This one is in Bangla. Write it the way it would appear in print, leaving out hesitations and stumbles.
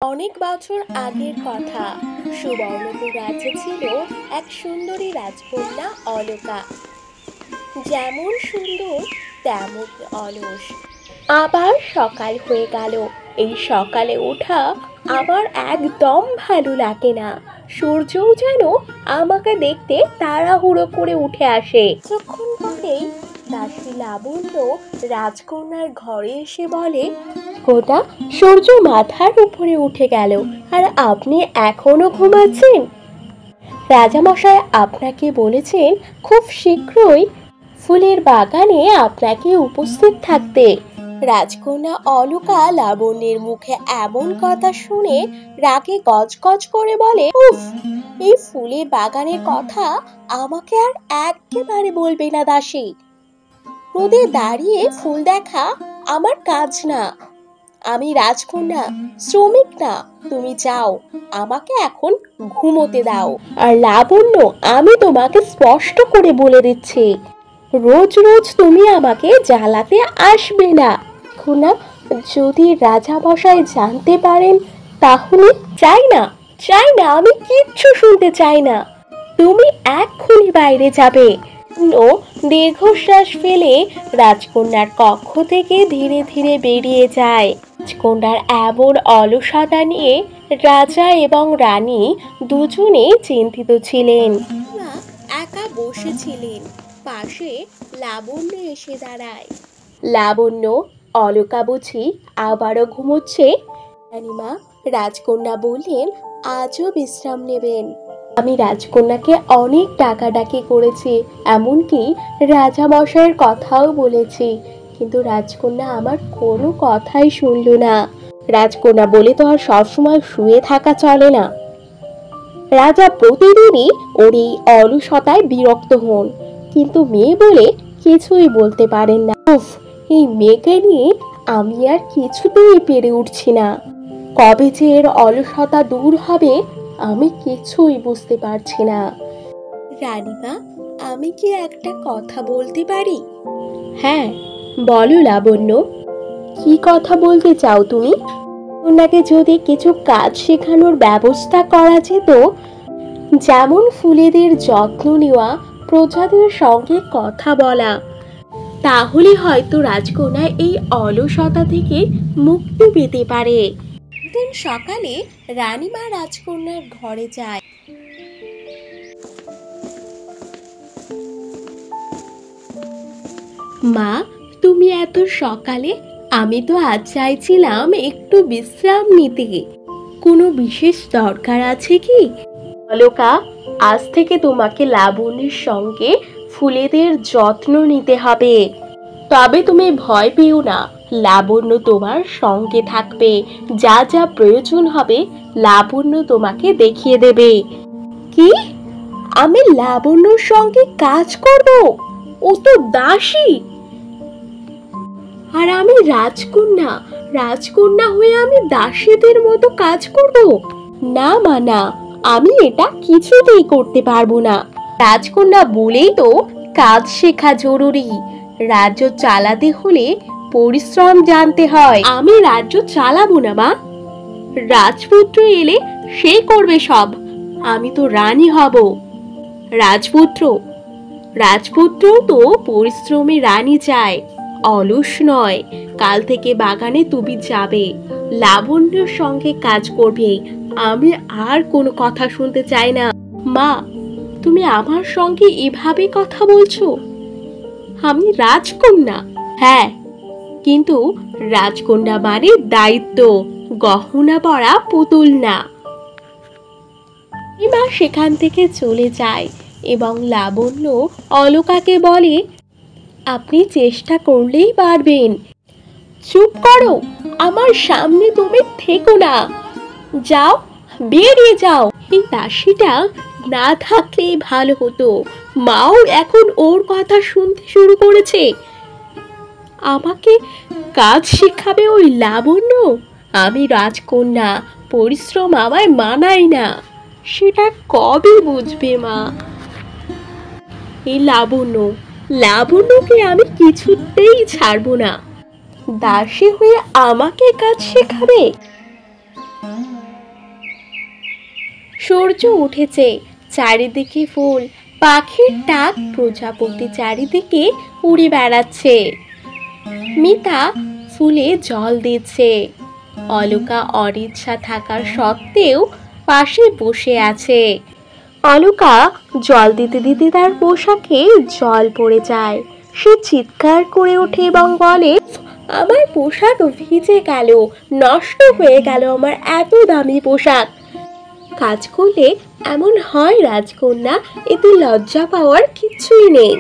অনেক বছর আগের কথা। সুবর্ণপুর রাজ্যে ছিল এক সুন্দরী রাজকন্যা অলকা। যেমন সুন্দর তেমন অলস। আবার সকাল হয়ে গেল। এই সকালে ওঠা আমার একদম ভালো লাগে না। সূর্যও যেন আমাকে দেখতে তাড়াহুড়ো করে উঠে আসে। কিছুক্ষণ পরেই দাসী লাবণ্য রাজকন্যার ঘরে এসে বলে, গোটা সূর্য মাথার উপরে উঠে গেল, আর আপনি এখনো ঘুমাচ্ছেন। রাজামশাই আপনাকে বলেছেন খুব শীঘ্রই ফুলের বাগানে আপনাকে উপস্থিত থাকতে। রাজকন্যা অলকা লাবণ্যের মুখে এমন কথা শুনে রাগে গজগজ করে বলে, উফ, এই ফুলের বাগানের কথা আমাকে আর একেবারে বলবে না দাসী। রোদে দাঁড়িয়ে ফুল দেখা আমার কাজ না। আমি রাজকন্যা, শ্রমিক না। তুমি যাও, আমাকে এখন ঘুমোতে দাও। আর লাবণ্য, আমি তোমাকে স্পষ্ট করে বলে দিচ্ছি, রোজ রোজ তুমি আমাকে জ্বালাতে আসবে না। খুনা, যদি রাজামশাই জানতে পারেন তাহলে? চাই না, আমি কিচ্ছু শুনতে চাই না। তুমি এক্ষুনি বাইরে যাবে। দীর্ঘশ্বাস ফেলে রাজকন্যার কক্ষ থেকে ধীরে ধীরে বেরিয়ে যায়। রাজকন্যার এমন অলসতা নিয়ে রাজা এবং রানী দুজনে চিন্তিত ছিলেন। একা বসেছিলেন। পাশে লাবণ্য এসে দাঁড়ায়। লাবণ্য, অলকা বুঝি আবারও ঘুমোচ্ছে? রানীমা, রাজকন্যা বললেন আজও বিশ্রাম নেবেন। আমি রাজকন্যাকে অনেক ডাকাডাকি করেছি, এমনকি রাজামশাইয়ের কথাও বলেছি, কিন্তু রাজকন্যা আমার কোনো কথাই শুনল না। রাজকন্যা বলে তো আর সবসময় শুয়ে থাকা চলে না। রাজা প্রতিদিনই ওর এই অলসতায় বিরক্ত হন, কিন্তু মেয়ে বলে কিছুই বলতে পারেন না। উফ, এই মেয়েকে নিয়ে আমি আর কিছুতেই পেরে উঠছি না। কবে যে এর অলসতা দূর হবে আমি কিছুই বুঝতে পারছি না। রানীমা, আমি কি একটা কথা বলতে পারি? হ্যাঁ, বলো লাবণ্য, কি কথা বলতে চাও তুমি? ওনাকে যদি কিছু কাজ শেখানোর ব্যবস্থা করা যেত, যেমন ফুলেদের যত্ন নেওয়া, প্রজাদের সঙ্গে কথা বলা, তাহলে হয়তো রাজকন্যা এই অলসতা থেকে মুক্তি পেতে পারে। দিন সকালে রানীমা রাজকন্যার ঘরে যায়। মা, তুমি এত সকালে? আমি তো আজ চাইছিলাম একটু বিশ্রাম নিতে। কোনো বিশেষ দরকার আছে কি? অলকা, আজ থেকে তোমাকে লাবণ্যের সঙ্গে ফুলেদের যত্ন নিতে হবে। তবে তুমি ভয় পেও না, লাবণ্য তোমার সঙ্গে থাকবে। যা যা প্রয়োজন হবে লাবণ্য তোমাকে দেখিয়ে দেবে। কি? আমি লাবণ্যর সঙ্গে কাজ করব? ও তো দাসী। আর আমি রাজকন্যা, রাজকন্যা হয়ে আমি দাসীদের মতো কাজ করব? না মা, না, আমি এটা কিছুতেই করতে পারবো না। রাজকন্যা বলেই তো কাজ শেখা জরুরি। রাজ্য চালাতে হলে পরিশ্রম জানতে হয়। আমি রাজ্য চালাবো না মা। রাজপুত্র এলে সে করবে সব। আমি তো রানী হব। রাজপুত্র তো পরিশ্রমী রানী চায়, অলস নয়। কাল থেকে বাগানে তুমি যাবে, লাবণ্যের সঙ্গে কাজ করবে। আমি আর কোনো কথা শুনতে চাই না। মা, তুমি আমার সঙ্গে এভাবে কথা বলছো? আমি রাজকন্যা। হ্যাঁ, কিন্তু রাজকন্যা মানে দায়িত্ব, গহনা পরা পুতুল না। মা সেখান থেকে চলে যায় এবং লাবণ্য অলকাকে বলে, আপনি চেষ্টা করলেই পারবেন। চুপ করো, আমার সামনে তুমি থেকো না। যাও, বেরিয়ে যাও। এই দাসীটা না থাকলেই ভালো হতো। মাও এখন ওর কথা শুনতে শুরু করেছে। আমাকে কাজ শিখাবে ওই লাবণ্য? আমি রাজকন্যা, পরিশ্রম আমায় মানায় না। সেটা কবে বুঝবে মা? এই লাবণ্যকে আমি কিছুতেই ছাড়বো না। দাসী হয়ে আমাকে কাজ শেখাবে? সূর্য উঠেছে, চারিদিকে ফুল, পাখির ডাক, প্রজাপতি চারিদিকে উড়ে বেড়াচ্ছে। মিতা ফুলে জল দিচ্ছে। অলকা অনিচ্ছা থাকা সত্ত্বেও পাশে বসে আছে। অলকা জল দিতে দিতে তার পোশাকে জল পড়ে যায়। সে চিৎকার করে ওঠে এবং বলে, আমার পোশাক ভিজে গেল, নষ্ট হয়ে গেল আমার এত দামি পোশাক। কাজ করলে এমন হয় রাজকন্যা, এতে লজ্জা পাওয়ার কিছুই নেই।